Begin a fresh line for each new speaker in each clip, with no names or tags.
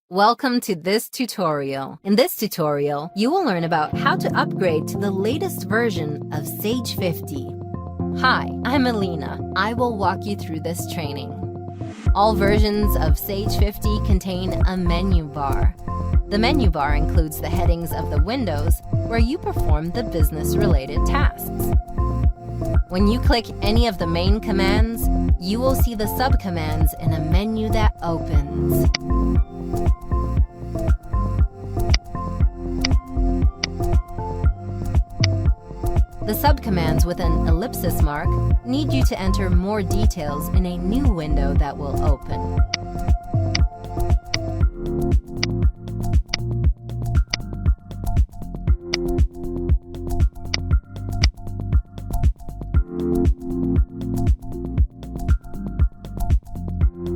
Welcome to this tutorial. In this tutorial, you will learn about how to upgrade to the latest version of Sage 50. Hi, I'm Alina. I will walk you through this training. All versions of Sage 50 contain a menu bar. The menu bar includes the headings of the windows where you perform the business-related tasks. When you click any of the main commands, you will see the subcommands in a menu that opens. The subcommands with an ellipsis mark need you to enter more details in a new window that will open.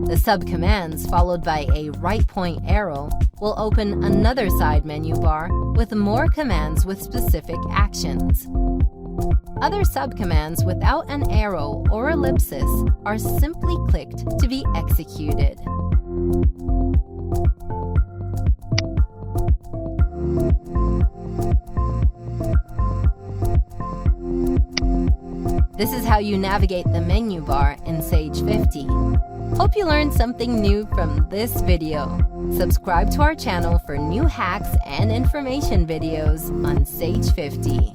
The subcommands followed by a right point arrow will open another side menu bar with more commands with specific actions. Other subcommands without an arrow or ellipsis are simply clicked to be executed. This is how you navigate the menu bar in Sage 50. Hope you learned something new from this video. Subscribe to our channel for new hacks and information videos on Sage 50.